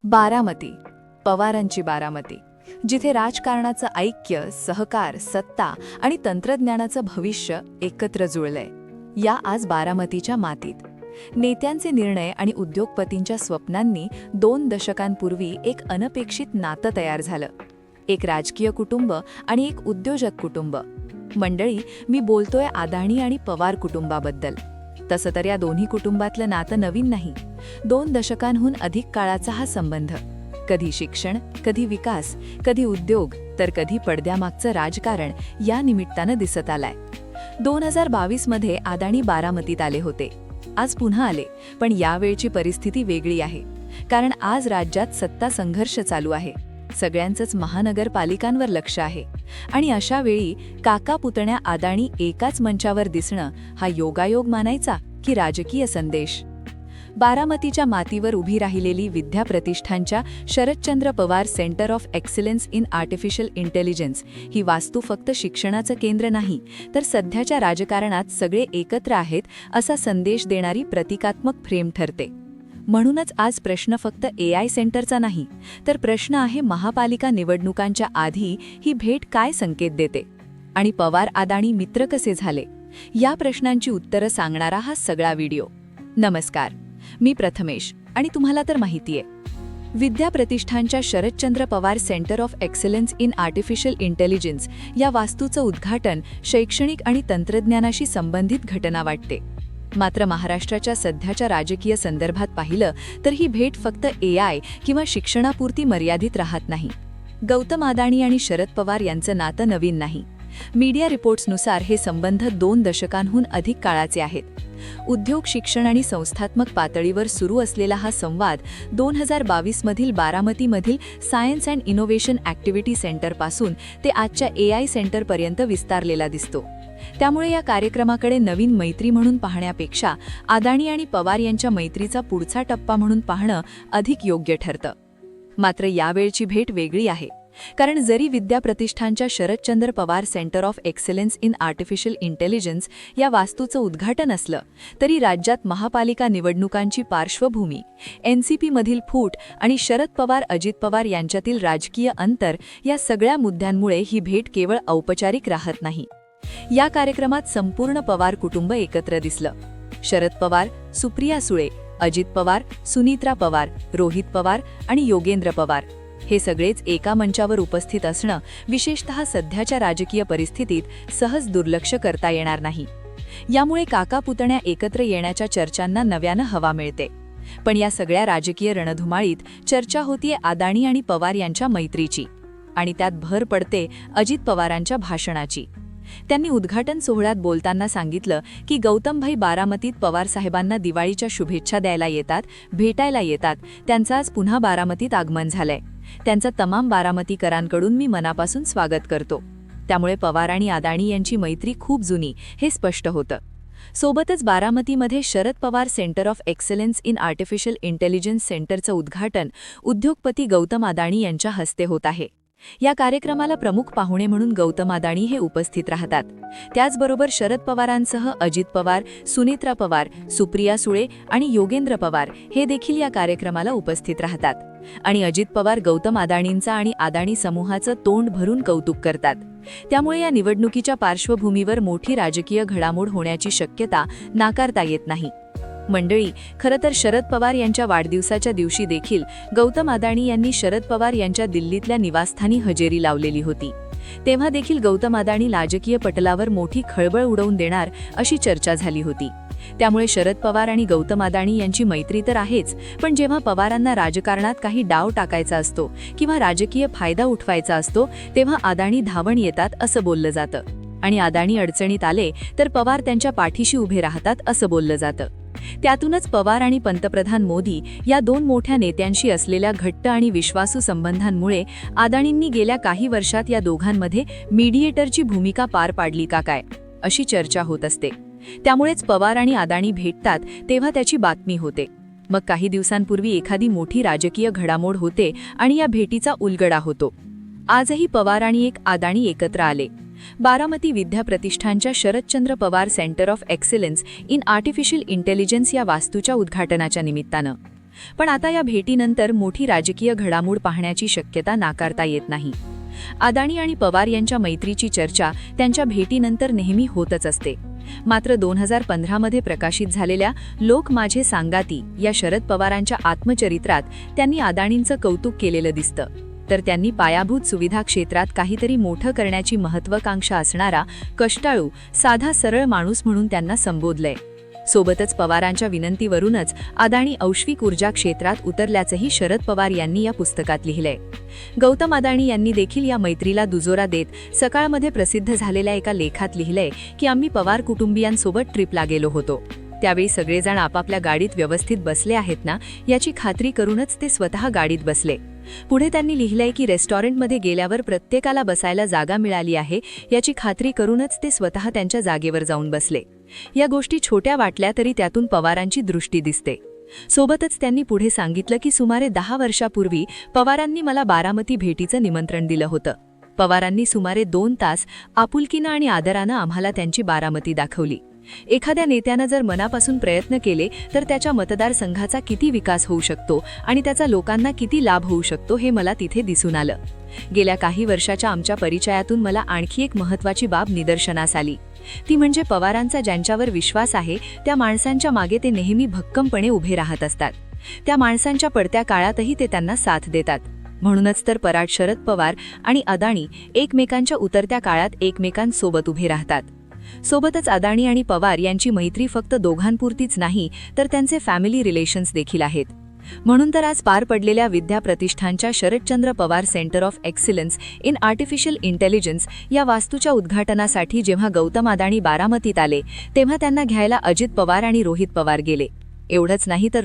बारामती, पवारांची बारामती, जिथे राजकारणाचं ऐक्य, सहकार, सत्ता आणि तंत्रज्ञानाचं भविष्य एकत्र जुळलंय. या आज बारामतीच्या मातीत नेत्यांचे निर्णय आणि उद्योगपतींच्या स्वप्नांनी 2 दशकांपूर्वी एक अनपेक्षित नातं तयार झालं. एक राजकीय कुटुंब आणि एक उद्योजक कुटुंब. मंडळी, मी बोलतोय अदाणी आणि पवार कुटुंबाबद्दल. तसं तर या दोन्ही कुटुंबातलं नातं नवीन नाही. 2 दशकांहून अधिक काळाचा हा संबंध. कधी शिक्षण, कधी विकास, कधी उद्योग, तर कधी पडद्यामागचं राजकारण या निमित्तानं दिसत आलाय. 2022 मध्ये अदाणी बारामतीत आले होते. आज पुन्हा आले, पण यावेळची परिस्थिती वेगळी आहे. कारण आज राज्यात सत्ता संघर्ष चालू आहे. सगळ्यांचंच महानगरपालिकांवर लक्ष आहे. आणि अशा वेळी काका पुतण्या अदाणी एकाच मंचावर दिसणं हा योगायोग मानायचा की राजकीय संदेश? बारामतीच्या मातीवर उभी राहिलेली विद्या प्रतिष्ठानच्या Sharadchandra Pawar centre of excellence in artificial intelligence ही वास्तू फक्त शिक्षणाचं केंद्र नाही, तर सध्याच्या राजकारणात सगळे एकत्र आहेत असा संदेश देणारी प्रतिकात्मक फ्रेम ठरते. म्हणूनच आज प्रश्न फक्त AI सेंटरचा नाही, तर प्रश्न आहे महापालिका निवडणुकांच्या आधी ही भेट काय संकेत देते आणि पवार अदाणी मित्र कसे झाले, या प्रश्नांची उत्तरं सांगणारा हा सगळा व्हिडिओ. नमस्कार, मी प्रथमेश आणि तुम्हाला तर माहितीये, विद्या प्रतिष्ठानच्या Sharadchandra Pawar centre of excellence in artificial intelligence या वास्तूचं उद्घाटन शैक्षणिक आणि तंत्रज्ञानाशी संबंधित घटना वाटते. मात्र महाराष्ट्राच्या सध्याच्या राजकीय संदर्भात पाहिलं तर ही भेट फक्त AI किंवा शिक्षणापुरती मर्यादित राहत नाही. गौतम अदाणी आणि शरद पवार यांचं नातं नवीन नाही. मीडिया रिपोर्ट्सनुसार हे संबंध 2 दशकांहून अधिक काळाचे आहेत. उद्योग, शिक्षण आणि संस्थात्मक पातळीवर सुरू असलेला हा संवाद 2022 मधील बारामतीमधील सायन्स अँड इनोव्हेशन ॲक्टिव्हिटी सेंटरपासून ते आजच्या AI सेंटरपर्यंत विस्तारलेला दिसतो. त्यामुळे या कार्यक्रमाकडे नवीन मैत्री म्हणून पाहण्यापेक्षा अदाणी आणि पवार यांच्या मैत्रीचा पुढचा टप्पा म्हणून पाहणं अधिक योग्य ठरतं. मात्र यावेळची भेट वेगळी आहे. कारण जरी विद्या प्रतिष्ठानच्या Sharadchandra Pawar centre of excellence in artificial intelligence या वास्तूचं उद्घाटन असलं, तरी राज्यात महापालिका निवडणुकांची पार्श्वभूमी, NCP मधील फूट आणि शरद पवार अजित पवार यांच्यातील राजकीय अंतर या सगळ्या मुद्द्यांमुळे ही भेट केवळ औपचारिक राहत नाही. या कार्यक्रमात संपूर्ण पवार कुटुंब एकत्र दिसलं. शरद पवार, सुप्रिया सुळे, अजित पवार, सुनीत्रा पवार, रोहित पवार आणि योगेंद्र पवार हे सगळेच एका मंचावर उपस्थित असणं विशेषतः सध्याच्या राजकीय परिस्थितीत सहज दुर्लक्ष करता येणार नाही. यामुळे काका पुतण्या एकत्र येण्याच्या चर्चांना नव्यानं हवा मिळते. पण या सगळ्या राजकीय रणधुमाळीत चर्चा होतीये अदाणी आणि पवार यांच्या मैत्रीची, आणि त्यात भर पडते अजित पवारांच्या भाषणाची. त्यांनी उद्घाटन सोहळ्यात बोलताना सांगितलं की गौतमभाई बारामतीत पवार साहेबांना दिवाळीच्या शुभेच्छा द्यायला येतात, भेटायला येतात. त्यांचं आज पुन्हा बारामतीत आगमन झालंय. त्यांचं तमाम बारामतीकरांकडून मी मनापासून स्वागत करतो. त्यामुळे पवार आणि अदाणी यांची मैत्री खूप जुनी हे स्पष्ट होतं. सोबतच बारामतीमध्ये Sharad Pawar centre of excellence in artificial intelligence सेंटरचं उद्घाटन उद्योगपती गौतम अदाणी यांच्या हस्ते होत आहे. या कार्यक्रमाला प्रमुख पाहुणे म्हणून गौतम अदाणी हे उपस्थित राहतात. त्याचबरोबर शरद पवारांसह अजित पवार, सुनीत्रा पवार, सुप्रिया सुळे आणि योगेंद्र पवार हे देखील या कार्यक्रमाला उपस्थित राहतात. आणि अजित पवार गौतम अदाणींचं आणि अदाणी समूहाचं तोंड भरून कौतुक करतात. त्यामुळे या निवडणुकीच्या पार्श्वभूमीवर मोठी राजकीय घडामोड होण्याची शक्यता नाकारता येत नाही. मंडळी, खरं तर शरद पवार यांच्या वाढदिवसाच्या दिवशी देखील गौतम अदाणी यांनी शरद पवार यांच्या दिल्लीतल्या निवासस्थानी हजेरी लावलेली होती. तेव्हा देखील गौतम अदाणी राजकीय पटलावर मोठी खळबळ उडवून देणार अशी चर्चा झाली होती. त्यामुळे शरद पवार आणि गौतम अदाणी यांची मैत्री तर आहेच, पण जेव्हा पवारांना राजकारणात काही डाव टाकायचा असतो किंवा राजकीय फायदा उठवायचा असतो, तेव्हा अदाणी धावण येतात असं बोललं जातं. आणि अदाणी अडचणीत आले तर पवार त्यांच्या पाठीशी उभे राहतात असं बोललं जातं. त्यातूनच पवार आणि पंतप्रधान मोदी या 2 मोठ्या नेत्यांशी असलेल्या घट्ट आणि विश्वासू संबंधांमुळे अदाणींनी गेल्या काही वर्षात या दोघांमध्ये मीडिएटरची भूमिका पार पाडली का काय, अशी चर्चा होत असते. त्यामुळेच पवार आणि अदाणी भेटतात तेव्हा त्याची बातमी होते. मग काही दिवसांपूर्वी एखादी मोठी राजकीय घडामोड होते आणि या भेटीचा उलगडा होतो. आजही पवार आणि अदाणी एकत्र आले. बारामती विद्या प्रतिष्ठानच्या Sharadchandra Pawar centre of excellence in artificial intelligence या वास्तूच्या उद्घाटनाच्या निमित्तानं पण आता या भेटीनंतर मोठी राजकीय घडामोड पाहण्याची शक्यता नाकारता येत नाही. अदाणी आणि पवार यांच्या मैत्रीची चर्चा त्यांच्या भेटीनंतर नेहमी होतच असते. मात्र 2015 मध्ये प्रकाशित झालेल्या लोक माझे सांगाती या शरद पवारांच्या आत्मचरित्रात त्यांनी अदाणींचं कौतुक केलेलं दिसतं. तर त्यांनी पायाभूत सुविधा क्षेत्रात काहीतरी मोठं करण्याची महत्त्वाकांक्षा असणारा कष्टाळू साधा सरळ माणूस म्हणून त्यांना संबोधलंय. सोबतच पवारांच्या विनंतीवरूनच अदाणी औष्णिक ऊर्जा क्षेत्रात उतरल्याचंही शरद पवार यांनी या पुस्तकात लिहिलंय. गौतम अदाणी यांनी देखील या मैत्रीला दुजोरा देत सकाळमध्ये प्रसिद्ध झालेल्या एका लेखात लिहिलंय की आम्ही पवार कुटुंबियांसोबत ट्रिपला गेलो होतो. त्यावेळी सगळेजण आपापल्या गाडीत व्यवस्थित बसले आहेत ना याची खात्री करूनच ते स्वतः गाडीत बसले. पुढे त्यांनी लिहिलंय की रेस्टॉरंटमध्ये गेल्यावर प्रत्येकाला बसायला जागा मिळाली आहे याची खात्री करूनच ते स्वतः त्यांच्या जागेवर जाऊन बसले. या गोष्टी छोट्या वाटल्या तरी त्यातून पवारांची दृष्टी दिसते. सोबतच त्यांनी पुढे सांगितलं की सुमारे 10 वर्षापूर्वी पवारांनी मला बारामती भेटीचं निमंत्रण दिलं होतं. पवारांनी सुमारे 2 तास आपुलकीनं आणि आदरानं आम्हाला त्यांची बारामती दाखवली. एखाद्या नेत्यानं जर मनापासून प्रयत्न केले तर त्याच्या मतदारसंघाचा किती विकास होऊ शकतो आणि त्याचा लोकांना किती लाभ होऊ शकतो हे मला तिथे दिसून आलं. गेल्या काही वर्षाच्या आमच्या परिचयातून मला आणखी एक महत्त्वाची बाब निदर्शनास आली. ती म्हणजे पवारांचा ज्यांच्यावर विश्वास आहे त्या माणसांच्या मागे ते नेहमी भक्कमपणे उभे राहत असतात. त्या माणसांच्या पडत्या काळातही ते त्यांना साथ देतात. म्हणूनच तर पराड शरद पवार आणि अदाणी एकमेकांच्या उतरत्या काळात एकमेकांसोबत उभे राहतात. सोबतच अदाणी आणि पवार यांची मैत्री फक्त दोघांपुरतीच नाही तर त्यांचे फॅमिली रिलेशन्स देखील आहेत. म्हणून तर आज पार पडलेल्या विद्या प्रतिष्ठानच्या Sharadchandra Pawar centre of excellence in artificial intelligence या वास्तूच्या उद्घाटनासाठी जेव्हा गौतम अदाणी बारामतीत आले तेव्हा त्यांना घ्यायला अजित पवार आणि रोहित पवार गेले. एवढंच नाही तर